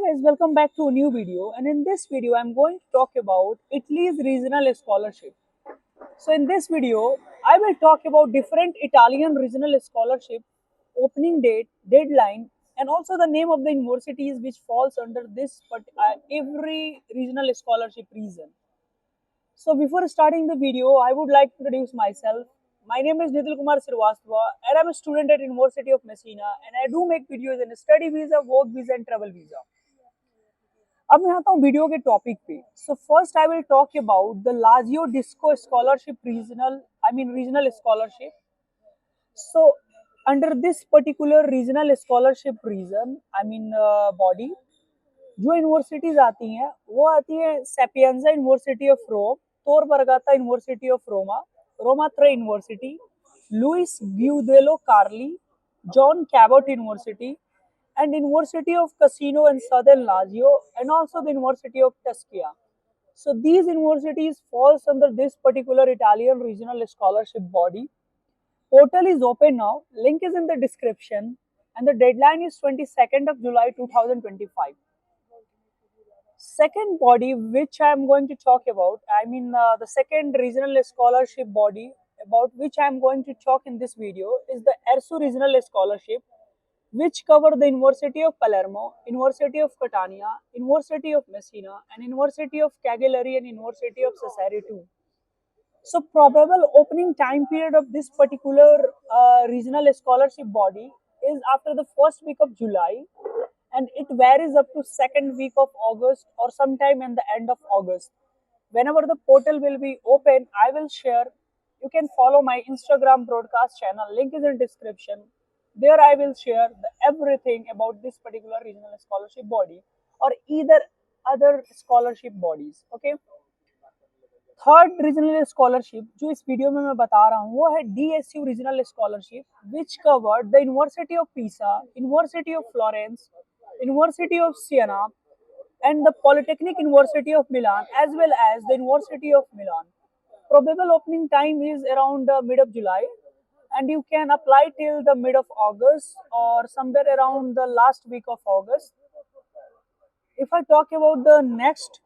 guys, welcome back to a new video, and in this video I'm going to talk about Italy's regional scholarship. So in this video I will talk about different Italian regional scholarship, opening date, deadline, and also the name of the universities which falls under this but every regional scholarship region. So before starting the video, I would like to introduce myself. My name is Nitil Kumar Srivastava and I'm a student at University of Messina, and I do make videos in study visa, work visa and travel visa. अब मैं आता हूँ video के topic पे. So first I will talk about the Lazio DiSCo scholarship regional scholarship. So under this particular regional scholarship region body, जो universities आती हैं वो आती है सेपियंजा university of Rome, Tor Vergata university of Roma, Roma Tre university, Luiss ब्यूदेलो Carli, John Cabot university, and University of Cassino in Southern Lazio, and also the University of Tuscia. So these universities falls under this particular Italian regional scholarship body. Portal is open now. Link is in the description, and the deadline is 22nd of July 2025. Second body which I am going to talk about, the second regional scholarship body about which I am going to talk in this video is the Ersu regional scholarship, which cover the University of Palermo, University of Catania, University of Messina, and University of Cagliari and University of Sassari too. So probable opening time period of this particular regional scholarship body is after the first week of July, and it varies up to second week of August or sometime in the end of August. Whenever the portal will be open, I will share. You can follow my Instagram broadcast channel. Link is in description. There I will share everything about this particular regional scholarship body or either other scholarship bodies. Okay. Third regional scholarship जो इस video में मैं बता रहा हूँ वो है DSU regional scholarship, which covered the university of Pisa, university of Florence, university of Siena and the Polytechnic University of Milan as well as the University of Milan. Probable opening time is around mid of July, and you can apply till the mid of August or somewhere around the last week of August. If I talk about the next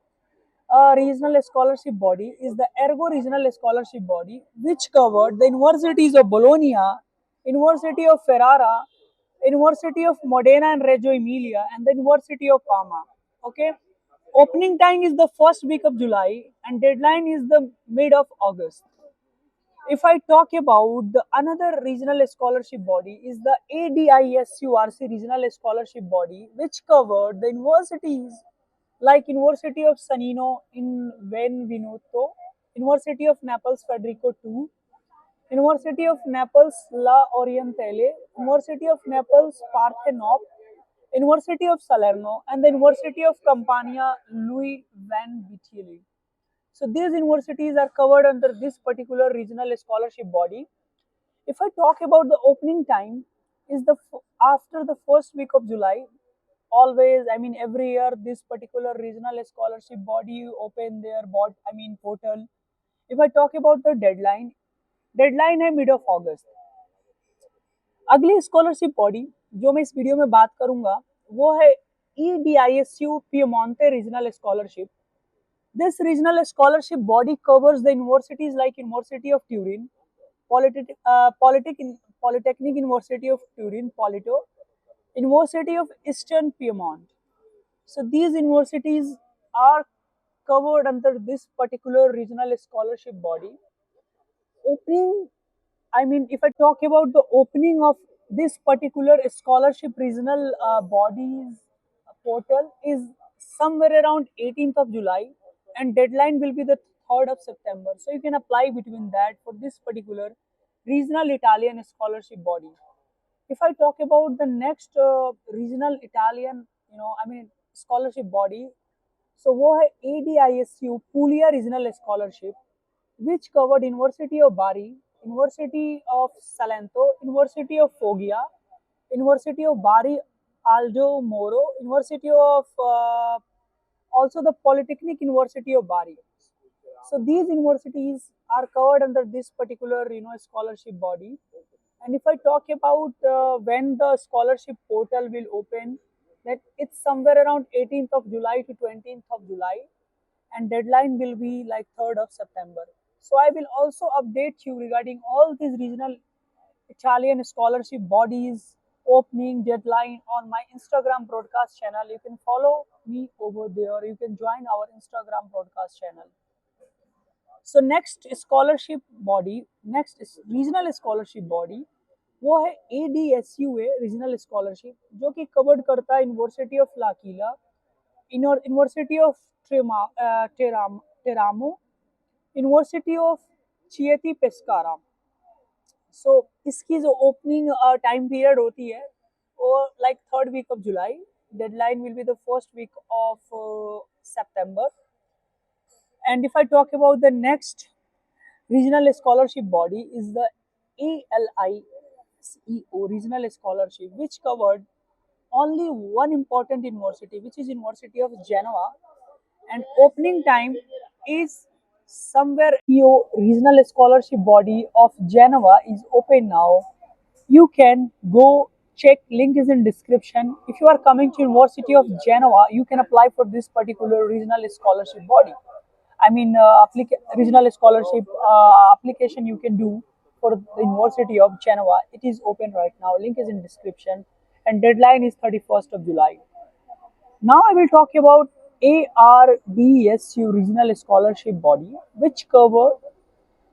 regional scholarship body is the Ergo regional scholarship body, which covered the universities of Bologna, University of Ferrara, University of Modena and Reggio Emilia, and the University of Parma. Okay, opening time is the first week of July and deadline is the mid of August. If I talk about the another regional scholarship body is the Adisurc regional scholarship body, which covered the universities like University of Sanino in Benvenuto, University of Naples Federico II, University of Naples La Orientale, University of Naples Parthenope, University of Salerno, and the University of Campania Louis Van Vitelli. So these universities are covered under this particular regional scholarship body. If I talk about the opening time, is the after the first week of July. Always, every year this particular regional scholarship body open their portal. If I talk about the deadline है mid of August. अगली scholarship body जो मैं इस video में बात करूंगा वो है Edisu Piemonte regional scholarship. This regional scholarship body covers the universities like University of Turin, Polytechnic University of Turin, Polito, University of Eastern Piedmont. So these universities are covered under this particular regional scholarship body. Opening, if I talk about the opening of this particular scholarship regional bodies portal is somewhere around 18th of July, and deadline will be the 3rd of September. So you can apply between that for this particular regional Italian scholarship body. If I talk about the next regional Italian, scholarship body, so वो है Adisu Puglia regional scholarship, which covered University of Bari, University of Salento, University of Foggia, University of Bari Aldo Moro, University of also the Polytechnic University of Bari. So these universities are covered under this particular scholarship body. And if I talk about when the scholarship portal will open, that it's somewhere around 18th of July to 20th of July, and deadline will be like 3rd of September. So I will also update you regarding all these regional Italian scholarship bodies opening deadline on my Instagram broadcast channel. You can follow me over there. You can join our Instagram broadcast channel. So next scholarship body, next is regional scholarship body, वो है ADSUA regional scholarship, जो कि covered करता है university of L'Aquila, university of Teramo, university of Chieti Pescara. So इसकी जो opening time period होती है वो like 3rd week of July, deadline will be the 1st week of September. And if I talk about the next regional scholarship body is the ALISEO regional scholarship, which covered only one important university, which is University of Genoa, and opening time is somewhere. EO regional scholarship body of Genoa is open now. You can go check, link is in description. If you are coming to University of Genoa, you can apply for this particular regional scholarship body. I mean, regional scholarship application you can do for the University of Genoa. It is open right now. Link is in description, and deadline is 31st of July. Now I will talk about ARDSU regional scholarship body, which cover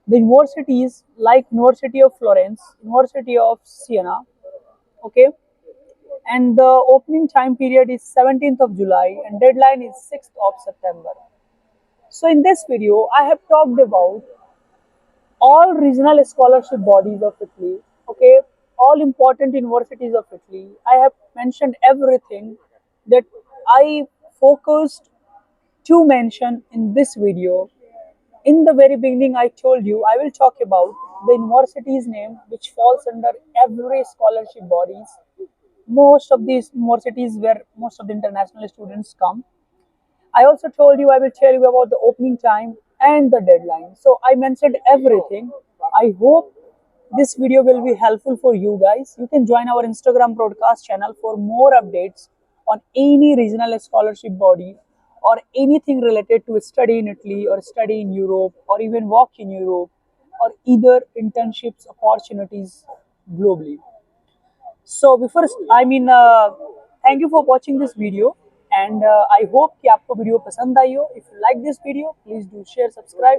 the universities like University of Florence, University of Siena. Okay, and the opening time period is 17th of July, and deadline is 6th of September. So in this video, I have talked about all regional scholarship bodies of Italy, okay, all important universities of Italy. I have mentioned everything that I focused to mention in this video. In the very beginning, I told you I will talk about the university's name which falls under every scholarship bodies. Most of these universities where most of the international students come. I also told you I will tell you about the opening time and the deadline. So I mentioned everything. I hope this video will be helpful for you guys. You can join our Instagram broadcast channel for more updates on any regional scholarship body or anything related to study in Italy or study in Europe or even work in Europe or either internships opportunities globally. So before thank you for watching this video, and I hope कि आपको video पसंद आई हो. If you like this video, please do share, subscribe.